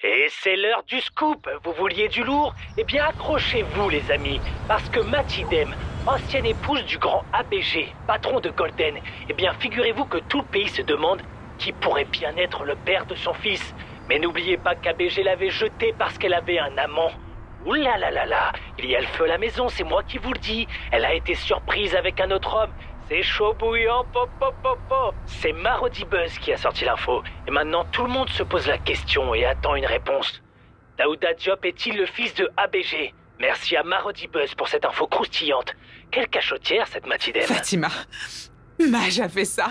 Et c'est l'heure du scoop. Vous vouliez du lourd? Eh bien, accrochez-vous, les amis. Parce que Matty Demme, ancienne épouse du grand ABG, patron de Golden, eh bien, figurez-vous que tout le pays se demande qui pourrait bien être le père de son fils. Mais n'oubliez pas qu'ABG l'avait jeté parce qu'elle avait un amant. Ouh là là là là, il y a le feu à la maison, c'est moi qui vous le dis. Elle a été surprise avec un autre homme. C'est chaud bouillant, pop pop pop pop. C'est Marody Buzz qui a sorti l'info. Et maintenant, tout le monde se pose la question et attend une réponse. Daouda Diop est-il le fils de ABG? Merci à Marody Buzz pour cette info croustillante. Quelle cachotière, cette Matty Demme. Fatima, Maj a fait ça.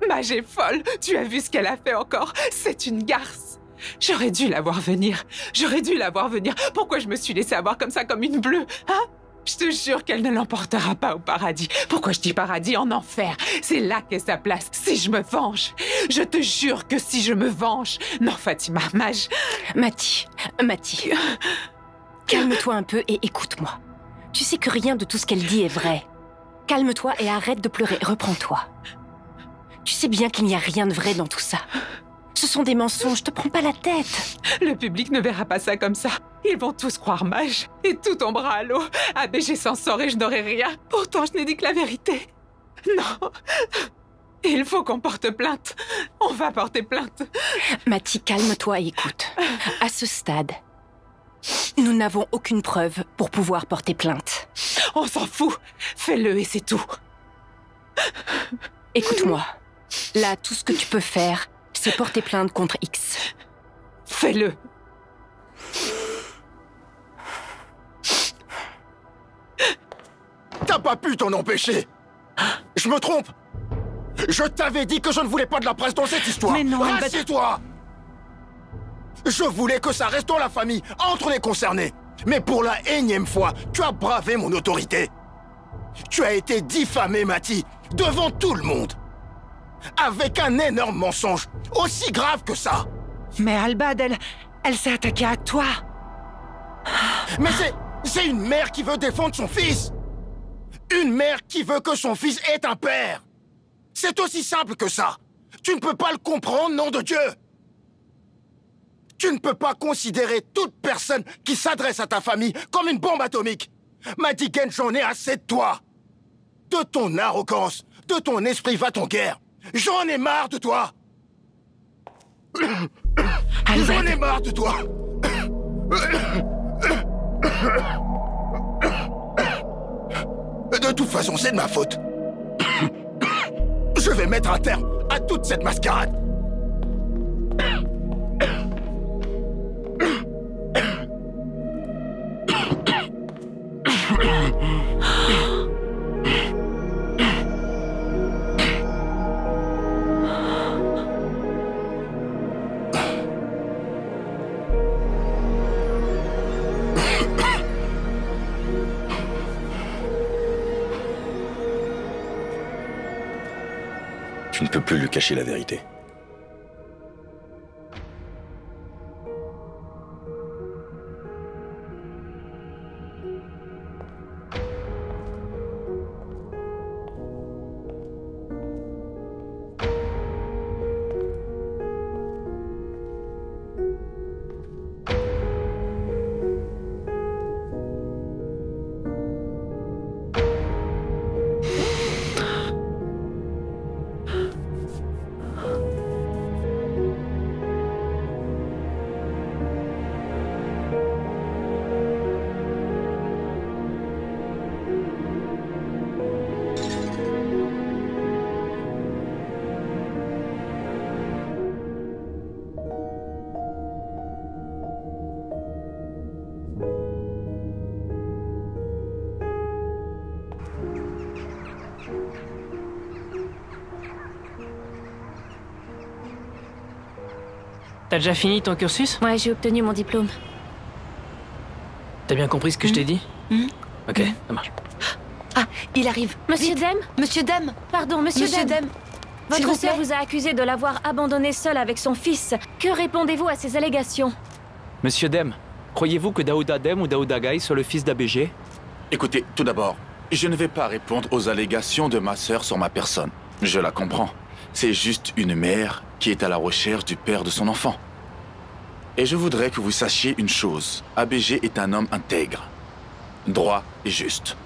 Maj est folle. Tu as vu ce qu'elle a fait encore? C'est une garce. J'aurais dû la voir venir. J'aurais dû la voir venir. Pourquoi je me suis laissée avoir comme ça, comme une bleue, hein? Je te jure qu'elle ne l'emportera pas au paradis. Pourquoi je dis paradis? En enfer. C'est là qu'est sa place. Si je me venge. Je te jure que si je me venge. Non, Fatima, Maj... Matty, calme-toi un peu et écoute-moi. Tu sais que rien de tout ce qu'elle dit est vrai. Calme-toi et arrête de pleurer. Reprends-toi. Tu sais bien qu'il n'y a rien de vrai dans tout ça. Ce sont des mensonges, te prends pas la tête. Le public ne verra pas ça comme ça. Ils vont tous croire Maj. Et tout tombera à l'eau. ABG s'en sort et je n'aurai rien. Pourtant, je n'ai dit que la vérité. Non. Il faut qu'on porte plainte. On va porter plainte. Matty, calme-toi et écoute. À ce stade, nous n'avons aucune preuve pour pouvoir porter plainte. On s'en fout. Fais-le et c'est tout. Écoute-moi. Là, tout ce que tu peux faire, c'est porter plainte contre X. Fais-le. T'as pas pu t'en empêcher. Je me trompe. Je t'avais dit que je ne voulais pas de la presse dans cette histoire. Mais non, Rassieds-toi. Je voulais que ça reste dans la famille, entre les concernés. Mais pour la énième fois, tu as bravé mon autorité. Tu as été diffamé, Matty, devant tout le monde. Avec un énorme mensonge, aussi grave que ça. Mais Albad, elle s'est attaquée à toi. Mais c'est une mère qui veut défendre son fils. Une mère qui veut que son fils ait un père. C'est aussi simple que ça. Tu ne peux pas le comprendre, nom de Dieu. Tu ne peux pas considérer toute personne qui s'adresse à ta famille comme une bombe atomique. Matty Demme, j'en ai assez de toi. De ton arrogance, de ton esprit va-t-en-guerre. J'en ai marre de toi. J'en ai marre de toi. De toute façon, c'est de ma faute. Je vais mettre un terme à toute cette mascarade. Tu ne peux plus lui cacher la vérité. T'as déjà fini ton cursus? Ouais, j'ai obtenu mon diplôme. T'as bien compris ce que je t'ai dit? Ok, ça marche. Ah, il arrive. Monsieur Demme? Monsieur Demme. Pardon, Monsieur Demme. S'il Votre vous plaît. sœur vous a accusé de l'avoir abandonné seule avec son fils. Que répondez-vous à ces allégations? Monsieur Demme, croyez-vous que Daouda Demme ou Daouda Gaye soit le fils d'ABG? Écoutez, tout d'abord, je ne vais pas répondre aux allégations de ma sœur sur ma personne. Je la comprends. C'est juste une mère qui est à la recherche du père de son enfant. Et je voudrais que vous sachiez une chose. ABG est un homme intègre, droit et juste.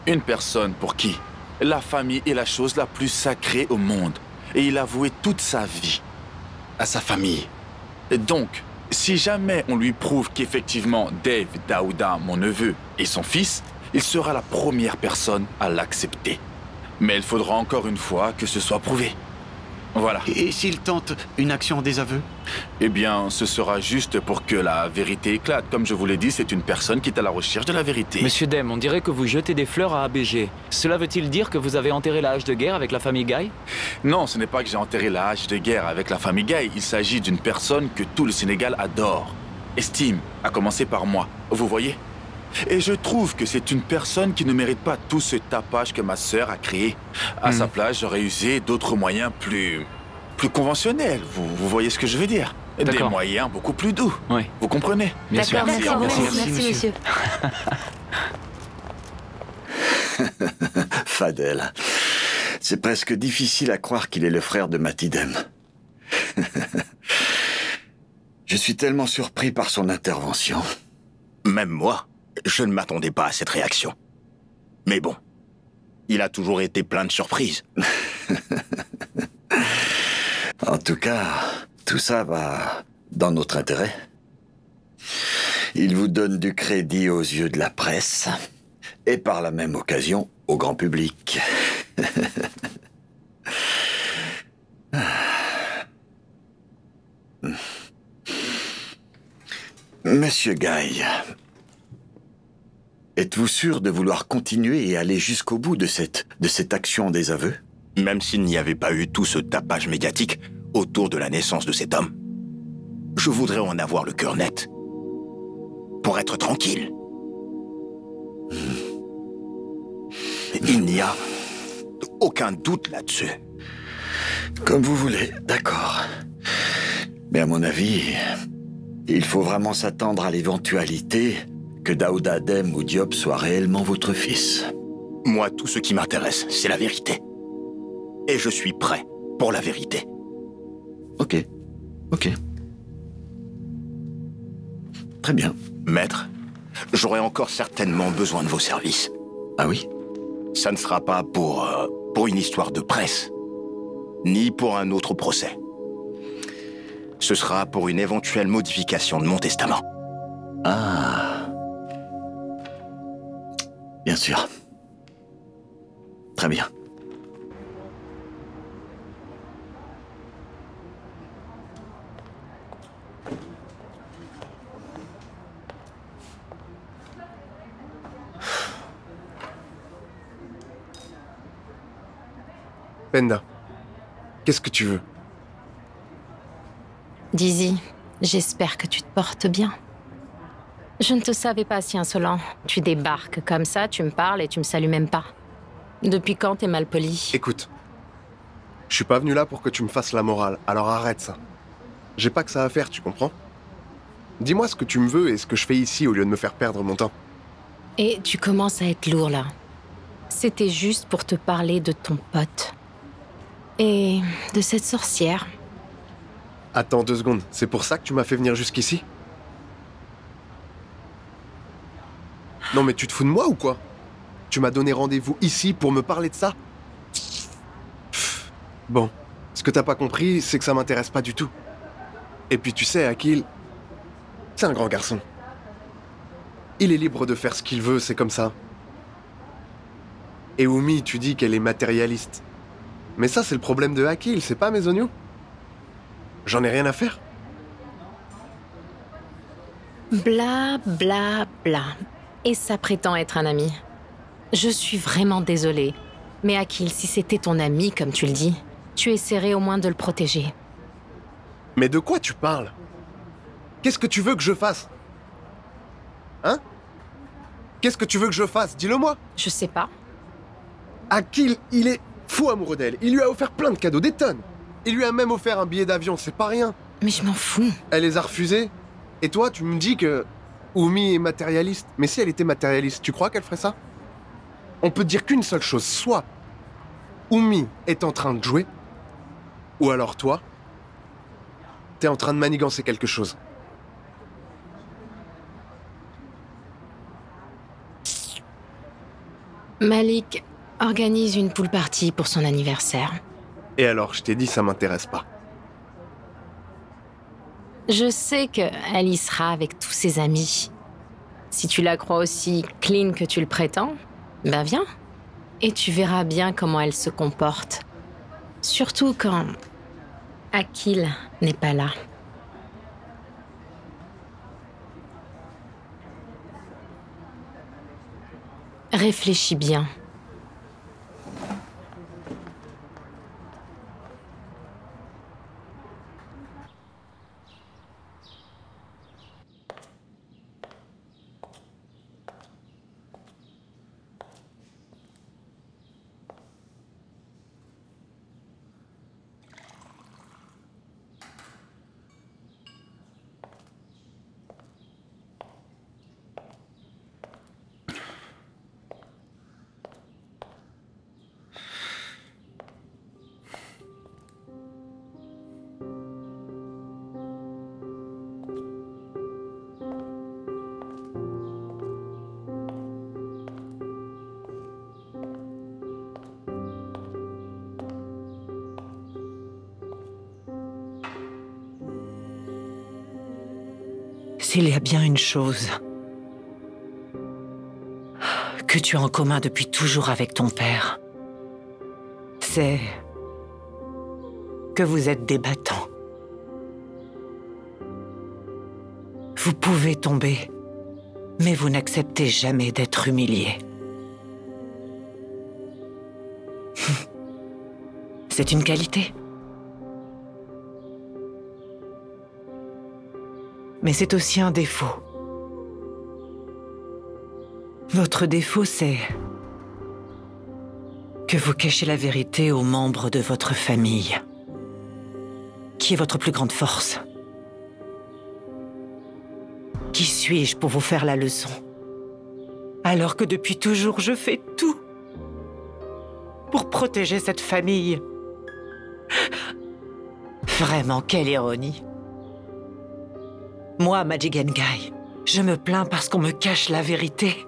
Une personne pour qui la famille est la chose la plus sacrée au monde. Et il a voué toute sa vie à sa famille. Et donc, si jamais on lui prouve qu'effectivement Dave Daouda, mon neveu, est son fils, il sera la première personne à l'accepter. Mais il faudra encore une fois que ce soit prouvé. Voilà. Et s'il tente une action en désaveu? Eh bien, ce sera juste pour que la vérité éclate. Comme je vous l'ai dit, c'est une personne qui est à la recherche de la vérité. Monsieur Demme, on dirait que vous jetez des fleurs à ABG. Cela veut-il dire que vous avez enterré la hache de guerre avec la famille Guy? Non, ce n'est pas que j'ai enterré la hache de guerre avec la famille Guy. Il s'agit d'une personne que tout le Sénégal adore, estime, à commencer par moi. Vous voyez? Et je trouve que c'est une personne qui ne mérite pas tout ce tapage que ma sœur a créé. À sa place, j'aurais usé d'autres moyens plus conventionnels. Vous voyez ce que je veux dire? Des moyens beaucoup plus doux. Oui. Vous comprenez? Bien sûr. Merci, monsieur. Fadel, c'est presque difficile à croire qu'il est le frère de Matidem. Je suis tellement surpris par son intervention. Même moi, je ne m'attendais pas à cette réaction. Mais bon, il a toujours été plein de surprises. En tout cas, tout ça va dans notre intérêt. Il vous donne du crédit aux yeux de la presse et par la même occasion au grand public. Monsieur Guy, êtes-vous sûr de vouloir continuer et aller jusqu'au bout de cette action en désaveu? Même s'il n'y avait pas eu tout ce tapage médiatique autour de la naissance de cet homme, je voudrais en avoir le cœur net. Pour être tranquille. Il n'y a aucun doute là-dessus. Comme vous voulez, d'accord. Mais à mon avis, il faut vraiment s'attendre à l'éventualité que Daouda Deme ou Diop soit réellement votre fils. Moi, tout ce qui m'intéresse, c'est la vérité. Et je suis prêt pour la vérité. Ok. Très bien. Maître, j'aurai encore certainement besoin de vos services. Ah oui? Ça ne sera pas pour une histoire de presse, ni pour un autre procès. Ce sera pour une éventuelle modification de mon testament. Ah. Bien sûr. Très bien. Penda, qu'est-ce que tu veux? Dizzy, j'espère que tu te portes bien. Je ne te savais pas si insolent. Tu débarques comme ça, tu me parles et tu me salues même pas. Depuis quand t'es mal poli? Écoute, je suis pas venu là pour que tu me fasses la morale, alors arrête ça. J'ai pas que ça à faire, tu comprends? Dis-moi ce que tu me veux et ce que je fais ici au lieu de me faire perdre mon temps. Et tu commences à être lourd là. C'était juste pour te parler de ton pote. Et de cette sorcière. Attends 2 secondes, c'est pour ça que tu m'as fait venir jusqu'ici? Non mais tu te fous de moi ou quoi? Tu m'as donné rendez-vous ici pour me parler de ça? Bon, ce que t'as pas compris, c'est que ça m'intéresse pas du tout. Et puis tu sais, Akil, c'est un grand garçon. Il est libre de faire ce qu'il veut, c'est comme ça. Et Oumi, tu dis qu'elle est matérialiste. Mais ça, c'est le problème de Akil, c'est pas mes oignons. J'en ai rien à faire. Bla bla bla. Et ça prétend être un ami. Je suis vraiment désolée. Mais Akil, si c'était ton ami, comme tu le dis, tu essaierais au moins de le protéger. Mais de quoi tu parles? Qu'est-ce que tu veux que je fasse? Hein? Qu'est-ce que tu veux que je fasse? Dis-le-moi. Je sais pas. Akil, il est fou amoureux d'elle. Il lui a offert plein de cadeaux, des tonnes. Il lui a même offert un billet d'avion, c'est pas rien. Mais je m'en fous. Elle les a refusés. Et toi, tu me dis que Oumi est matérialiste. Mais si elle était matérialiste, tu crois qu'elle ferait ça? On peut dire qu'une seule chose. Soit Oumi est en train de jouer, ou alors toi, t'es en train de manigancer quelque chose. Malik organise une pool party pour son anniversaire. Et alors, je t'ai dit, ça m'intéresse pas. Je sais qu'elle y sera avec tous ses amis. Si tu la crois aussi clean que tu le prétends, ben viens. Et tu verras bien comment elle se comporte. Surtout quand Akil n'est pas là. Réfléchis bien. S'il y a bien une chose que tu as en commun depuis toujours avec ton père, c'est que vous êtes des battants. Vous pouvez tomber, mais vous n'acceptez jamais d'être humilié. C'est une qualité. Mais c'est aussi un défaut. Votre défaut, c'est que vous cachez la vérité aux membres de votre famille. Qui est votre plus grande force? Qui suis-je pour vous faire la leçon? Alors que depuis toujours, je fais tout pour protéger cette famille. Vraiment, quelle ironie. Moi, Majigengai, je me plains parce qu'on me cache la vérité.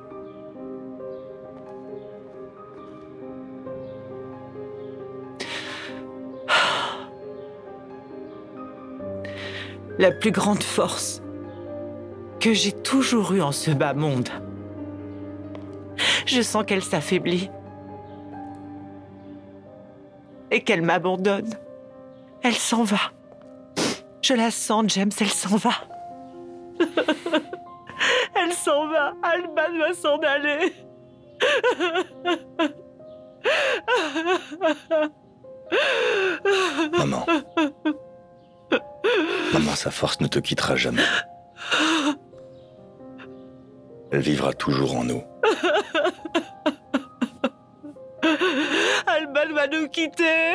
La plus grande force que j'ai toujours eue en ce bas monde, je sens qu'elle s'affaiblit et qu'elle m'abandonne. Elle s'en va. Je la sens, James, elle s'en va. Elle s'en va. Alban va s'en aller. Maman. Maman, sa force ne te quittera jamais. Elle vivra toujours en nous. Alban va nous quitter.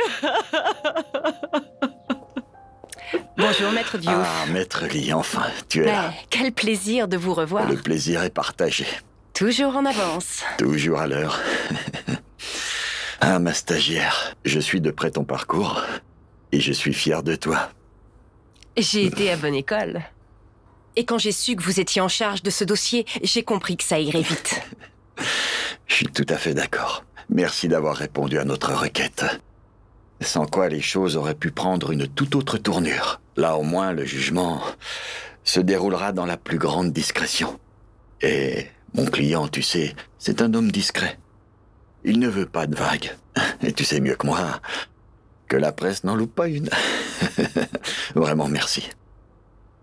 Bonjour, Maître Diouf. Ah, Maître Lee, enfin, tu es là. Quel plaisir de vous revoir. Le plaisir est partagé. Toujours en avance. Toujours à l'heure. Ah, ma stagiaire, je suis de près ton parcours et je suis fier de toi. J'ai été à bonne école. Et quand j'ai su que vous étiez en charge de ce dossier, j'ai compris que ça irait vite. Je suis tout à fait d'accord. Merci d'avoir répondu à notre requête. Sans quoi les choses auraient pu prendre une toute autre tournure. Là, au moins, le jugement se déroulera dans la plus grande discrétion. Et mon client, tu sais, c'est un homme discret. Il ne veut pas de vagues. Et tu sais mieux que moi que la presse n'en loupe pas une. Vraiment, merci.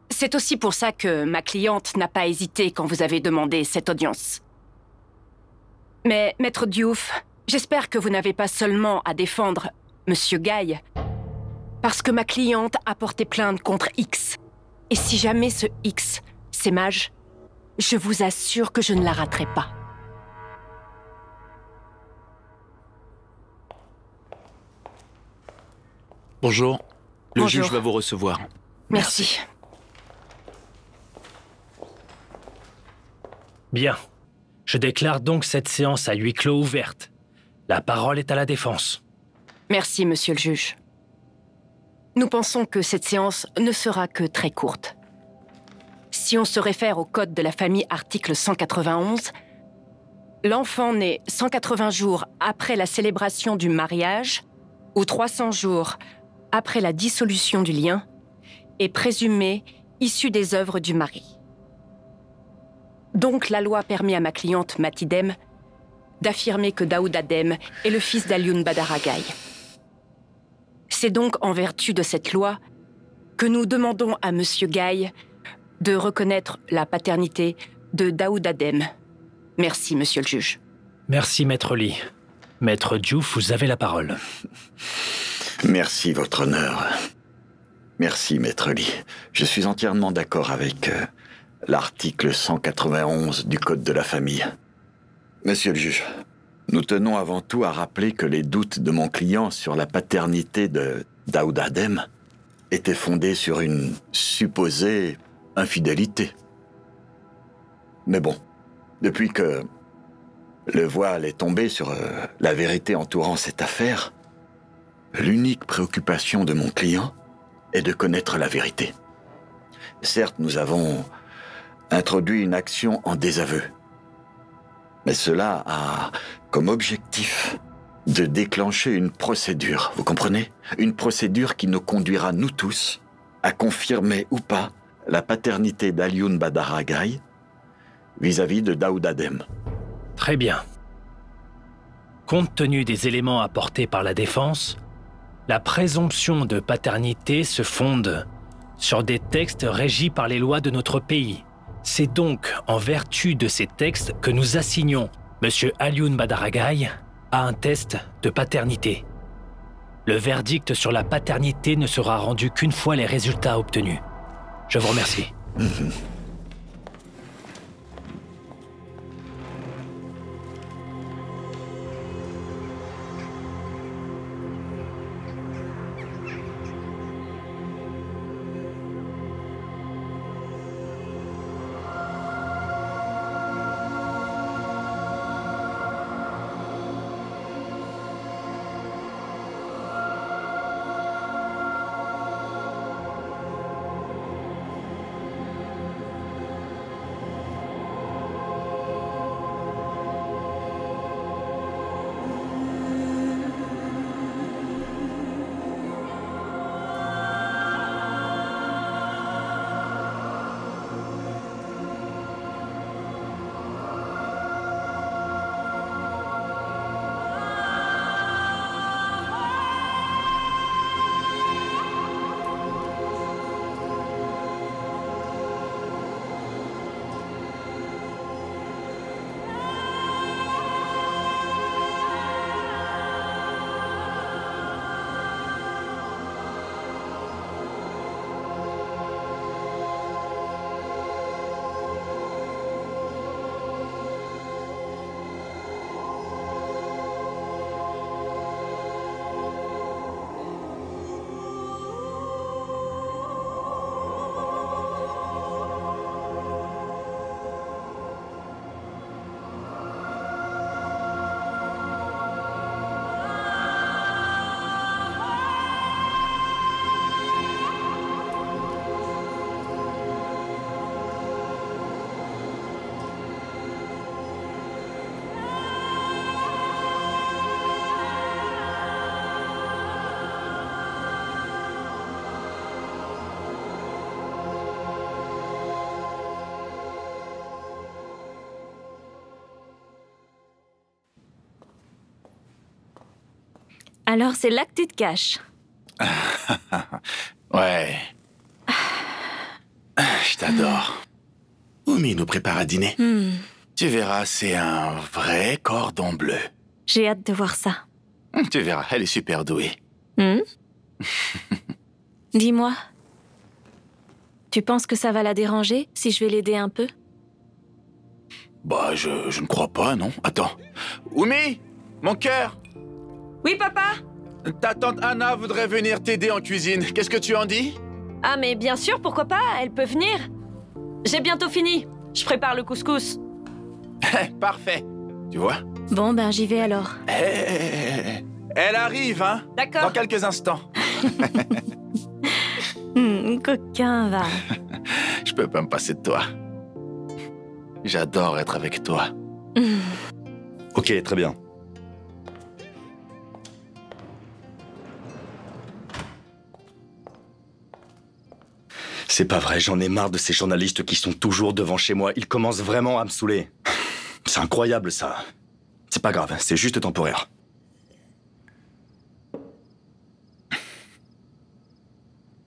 C'est aussi pour ça que ma cliente n'a pas hésité quand vous avez demandé cette audience. Mais, Maître Diouf, j'espère que vous n'avez pas seulement à défendre Monsieur Guy, parce que ma cliente a porté plainte contre X. Et si jamais ce X, c'est Mage, je vous assure que je ne la raterai pas. Bonjour. Le Bonjour. juge va vous recevoir. Merci. Bien. Je déclare donc cette séance à huis clos ouverte. La parole est à la défense. Merci, monsieur le juge. Nous pensons que cette séance ne sera que très courte. Si on se réfère au code de la famille article 191, l'enfant né 180 jours après la célébration du mariage ou 300 jours après la dissolution du lien est présumé issu des œuvres du mari. Donc la loi permet à ma cliente Matidem d'affirmer que Daoud Adem est le fils d'Alioune Badar Agaï. C'est donc en vertu de cette loi que nous demandons à Monsieur Gaï de reconnaître la paternité de Daoud Adem. Merci, Monsieur le juge. Merci, Maître Lee. Maître Diouf, vous avez la parole. Merci, Votre Honneur. Merci, Maître Lee. Je suis entièrement d'accord avec l'article 191 du Code de la famille. Monsieur le juge, nous tenons avant tout à rappeler que les doutes de mon client sur la paternité de Daoud Adem étaient fondés sur une supposée infidélité. Mais bon, depuis que le voile est tombé sur la vérité entourant cette affaire, l'unique préoccupation de mon client est de connaître la vérité. Certes, nous avons introduit une action en désaveu, mais cela a comme objectif de déclencher une procédure, vous comprenez? Une procédure qui nous conduira, nous tous, à confirmer ou pas la paternité d'Alioune Badar Agaï vis-à-vis de Daoud Adem. Très bien. Compte tenu des éléments apportés par la défense, la présomption de paternité se fonde sur des textes régis par les lois de notre pays. C'est donc en vertu de ces textes que nous assignons M. Alioune Badar Agaï à un test de paternité. Le verdict sur la paternité ne sera rendu qu'une fois les résultats obtenus. Je vous remercie. Alors c'est là que tu te caches. Ouais. Je t'adore. Oumi nous prépare à dîner. Tu verras, c'est un vrai cordon bleu. J'ai hâte de voir ça. Tu verras, elle est super douée. Dis-moi, tu penses que ça va la déranger si je vais l'aider un peu? Bah, je ne crois pas, non. Attends. Oumi, mon cœur. Oui, papa? Ta tante Anna voudrait venir t'aider en cuisine. Qu'est-ce que tu en dis? Ah, mais bien sûr, pourquoi pas? Elle peut venir. J'ai bientôt fini. Je prépare le couscous. Parfait. Tu vois? Bon, ben j'y vais alors. Elle arrive, hein? D'accord. Dans quelques instants. Coquin, va. Je peux pas me passer de toi. J'adore être avec toi. Ok, très bien. C'est pas vrai, j'en ai marre de ces journalistes qui sont toujours devant chez moi. Ils commencent vraiment à me saouler. C'est incroyable, ça. C'est pas grave, c'est juste temporaire.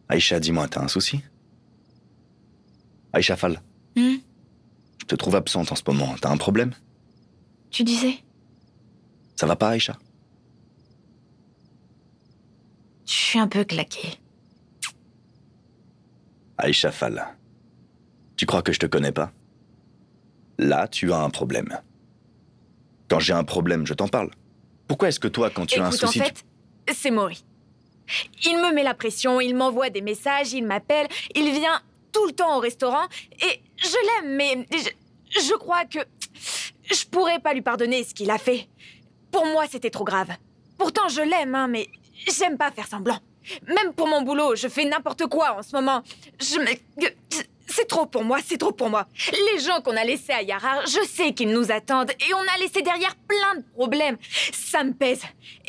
Aïcha, dis-moi, t'as un souci? Aïcha Fall. Je te trouve absente en ce moment. T'as un problème? Tu disais? Ça va pas, Aïcha? Je suis un peu claquée. Aïcha Fall. Tu crois que je te connais pas? Là, tu as un problème. Quand j'ai un problème, je t'en parle. Pourquoi est-ce que toi, quand tu as un souci... en fait, c'est Maury. Il me met la pression, il m'envoie des messages, il m'appelle, il vient tout le temps au restaurant, et je l'aime, mais je crois que je pourrais pas lui pardonner ce qu'il a fait. Pour moi, c'était trop grave. Pourtant, je l'aime, hein, mais j'aime pas faire semblant. Même pour mon boulot, je fais n'importe quoi en ce moment. C'est trop pour moi, c'est trop pour moi. Les gens qu'on a laissés à Yarar, je sais qu'ils nous attendent et on a laissé derrière plein de problèmes. Ça me pèse.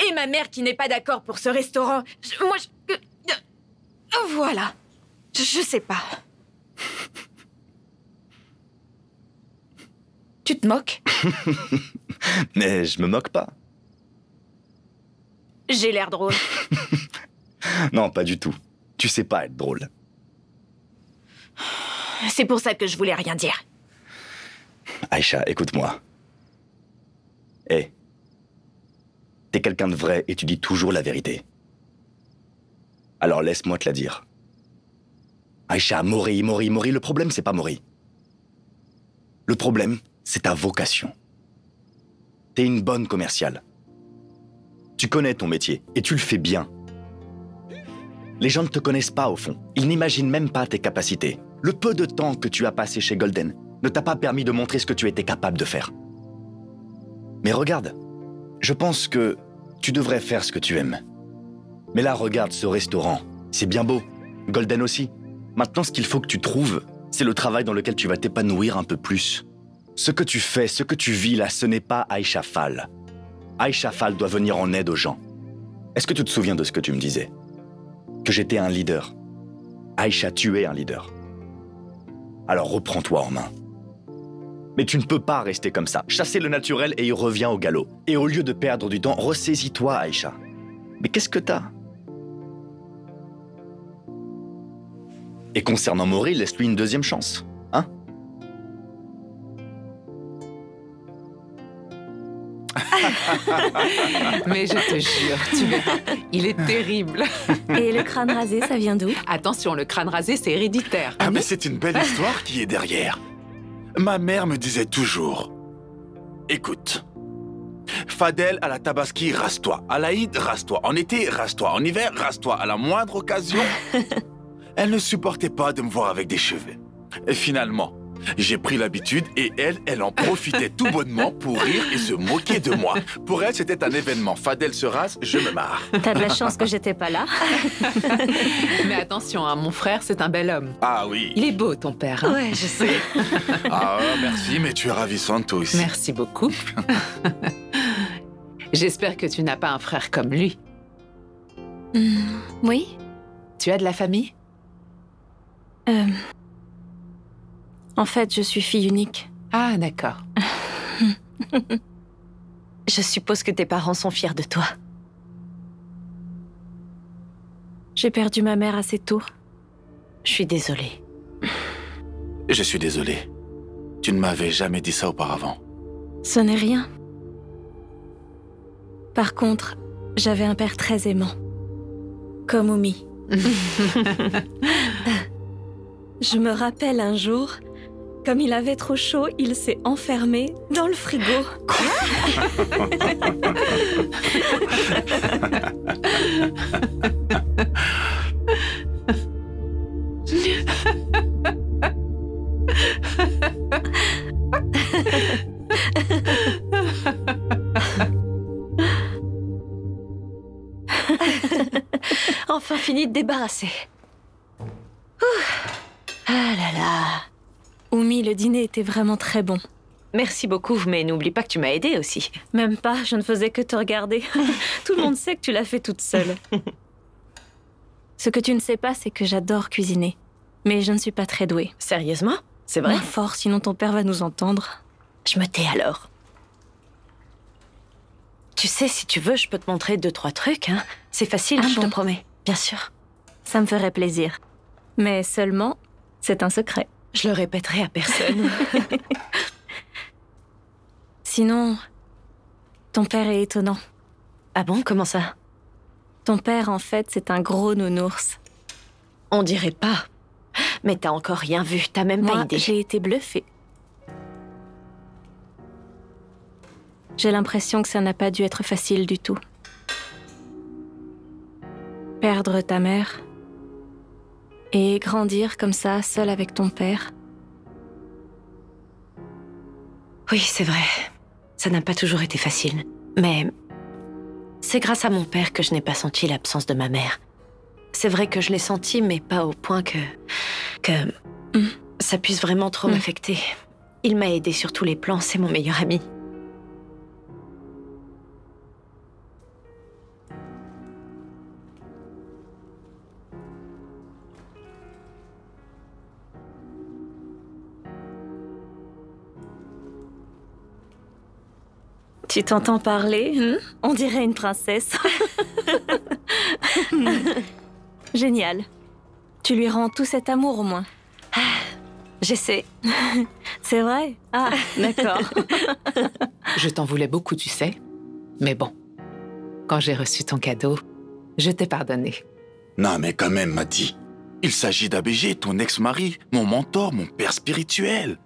Et ma mère qui n'est pas d'accord pour ce restaurant. Voilà. Je sais pas. Tu te moques? Mais je me moque pas. J'ai l'air drôle. Non, pas du tout. Tu sais pas être drôle. C'est pour ça que je voulais rien dire. Aïcha, écoute-moi. Hé. T'es quelqu'un de vrai et tu dis toujours la vérité. Alors laisse-moi te la dire. Aïcha, Maury, le problème c'est pas Maury. Le problème, c'est ta vocation. T'es une bonne commerciale. Tu connais ton métier et tu le fais bien. Les gens ne te connaissent pas au fond. Ils n'imaginent même pas tes capacités. Le peu de temps que tu as passé chez Golden ne t'a pas permis de montrer ce que tu étais capable de faire. Mais regarde, je pense que tu devrais faire ce que tu aimes. Mais là, regarde ce restaurant. C'est bien beau. Golden aussi. Maintenant, ce qu'il faut que tu trouves, c'est le travail dans lequel tu vas t'épanouir un peu plus. Ce que tu fais, ce que tu vis là, ce n'est pas Aïcha Fall. Aïcha Fall doit venir en aide aux gens. Est-ce que tu te souviens de ce que tu me disais? Que j'étais un leader. Aïcha, tu es un leader. Alors reprends-toi en main. Mais tu ne peux pas rester comme ça. Chasser le naturel et il revient au galop. Et au lieu de perdre du temps, ressaisis-toi, Aïcha. Mais qu'est-ce que t'as? Et concernant Maury, laisse-lui une deuxième chance. Hein? Mais je te jure, tu verras, il est terrible. Et le crâne rasé, ça vient d'où? Attention, le crâne rasé, c'est héréditaire. Ah, mais c'est une belle histoire qui est derrière. Ma mère me disait toujours, écoute, Fadel à la Tabaski, rase-toi. À l'Aïd, rase-toi. En été, rase-toi. En hiver, rase-toi. À la moindre occasion. Elle ne supportait pas de me voir avec des cheveux. Et finalement, j'ai pris l'habitude et elle en profitait tout bonnement pour rire et se moquer de moi. Pour elle, c'était un événement. Fadel se rase, je me marre. T'as de la chance que j'étais pas là. Mais attention, hein, mon frère, c'est un bel homme. Ah oui. Il est beau, ton père. Hein? Ouais, je sais. Ah, merci, mais tu es ravissante, toi aussi. Merci beaucoup. J'espère que tu n'as pas un frère comme lui. Oui. Tu as de la famille? En fait, je suis fille unique. Ah, d'accord. Je suppose que tes parents sont fiers de toi. J'ai perdu ma mère assez tôt. Je suis désolée. Je suis désolé. Tu ne m'avais jamais dit ça auparavant. Ce n'est rien. Par contre, j'avais un père très aimant. Comme Oumi. Je me rappelle un jour, comme il avait trop chaud, il s'est enfermé dans le frigo. Enfin fini de débarrasser. Ah là là. Oumi, le dîner était vraiment très bon. Merci beaucoup, mais n'oublie pas que tu m'as aidée aussi. Même pas, je ne faisais que te regarder. Tout le monde sait que tu l'as fait toute seule. Ce que tu ne sais pas, c'est que j'adore cuisiner. Mais je ne suis pas très douée. Sérieusement? C'est vrai? Moins fort, sinon ton père va nous entendre. Je me tais alors. Tu sais, si tu veux, je peux te montrer 2-3 trucs, hein. C'est facile, je te promets. Bien sûr. Ça me ferait plaisir. Mais seulement, c'est un secret. Je le répéterai à personne. Sinon, ton père est étonnant. Ah bon, comment ça? Ton père, en fait, c'est un gros nounours. On dirait pas. Mais t'as encore rien vu, t'as même pas idée. J'ai été bluffée. J'ai l'impression que ça n'a pas dû être facile du tout. Perdre ta mère et grandir comme ça, seule avec ton père. Oui, c'est vrai. Ça n'a pas toujours été facile. Mais c'est grâce à mon père que je n'ai pas senti l'absence de ma mère. C'est vrai que je l'ai senti, mais pas au point que ça puisse vraiment trop m'affecter. Il m'a aidé sur tous les plans, c'est mon meilleur ami. Tu t'entends parler? On dirait une princesse. Génial. Tu lui rends tout cet amour au moins. J'essaie. C'est vrai? Ah, d'accord. Je t'en voulais beaucoup, tu sais. Mais bon, quand j'ai reçu ton cadeau, je t'ai pardonné. Non, mais quand même, Mati. Il s'agit d'ABG, ton ex-mari, mon mentor, mon père spirituel.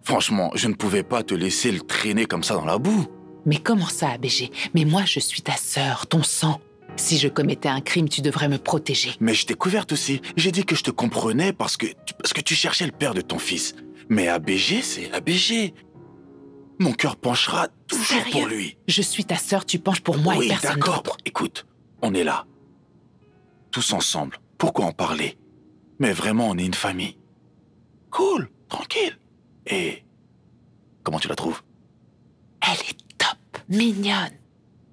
Franchement, je ne pouvais pas te laisser le traîner comme ça dans la boue. Mais comment ça, ABG? Mais moi, je suis ta sœur, ton sang. Si je commettais un crime, tu devrais me protéger. Mais je t'ai couverte aussi. J'ai dit que je te comprenais parce que tu cherchais le père de ton fils. Mais ABG, c'est ABG. Mon cœur penchera toujours pour lui. Je suis ta sœur, tu penches pour moi et personne d'autre. Oui, d'accord. Écoute, on est là. Tous ensemble. Pourquoi en parler? Mais vraiment, on est une famille. Cool, tranquille. Et comment tu la trouves? Elle est top, mignonne,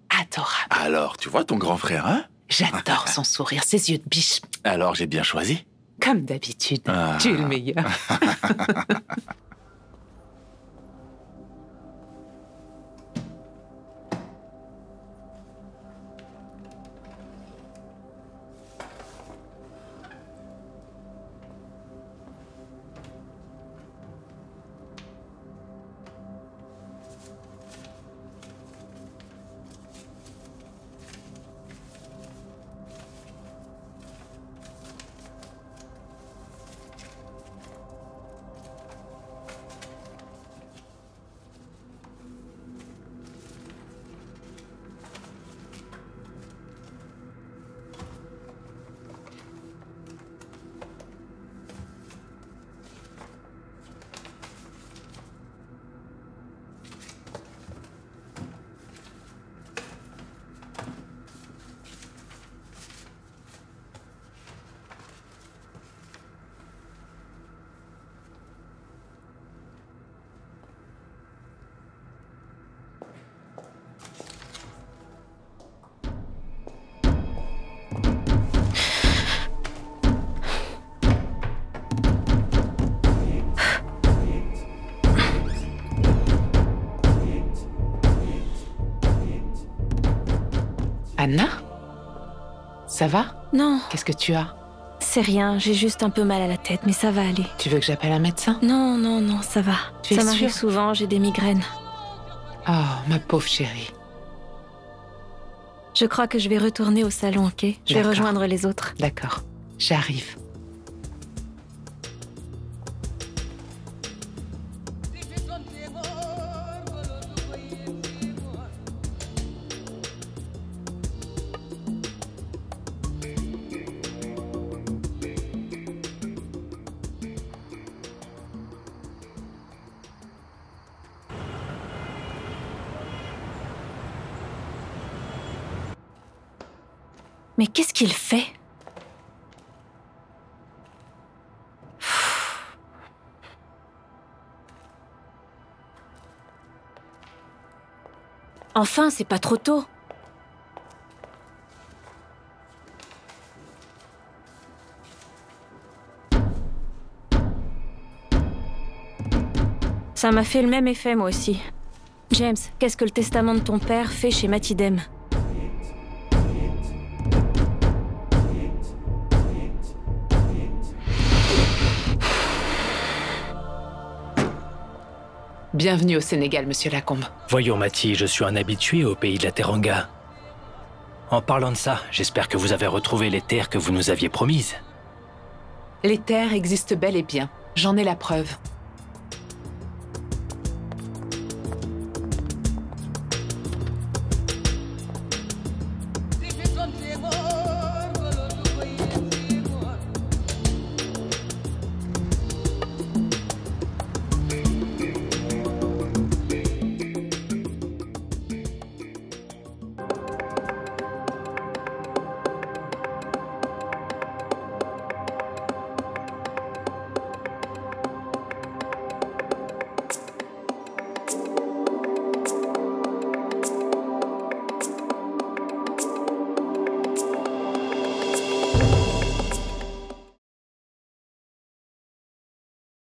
adorable. Alors, tu vois ton grand frère, hein? J'adore son sourire, ses yeux de biche. Alors, j'ai bien choisi? Comme d'habitude, tu es le meilleur. Anna? Ça va? Non. Qu'est-ce que tu as? C'est rien, j'ai juste un peu mal à la tête, mais ça va aller. Tu veux que j'appelle un médecin? Non, non, non, ça va. Tu es ça m'arrive sûre? souvent, j'ai des migraines. Oh, ma pauvre chérie. Je crois que je vais retourner au salon, ok? Je vais rejoindre les autres. D'accord, j'arrive. Mais qu'est-ce qu'il fait? Enfin, c'est pas trop tôt. Ça m'a fait le même effet, moi aussi. James, qu'est-ce que le testament de ton père fait chez Matidem? Bienvenue au Sénégal, monsieur Lacombe. Voyons, Mati, je suis un habitué au pays de la Teranga. En parlant de ça, j'espère que vous avez retrouvé les terres que vous nous aviez promises. Les terres existent bel et bien. J'en ai la preuve.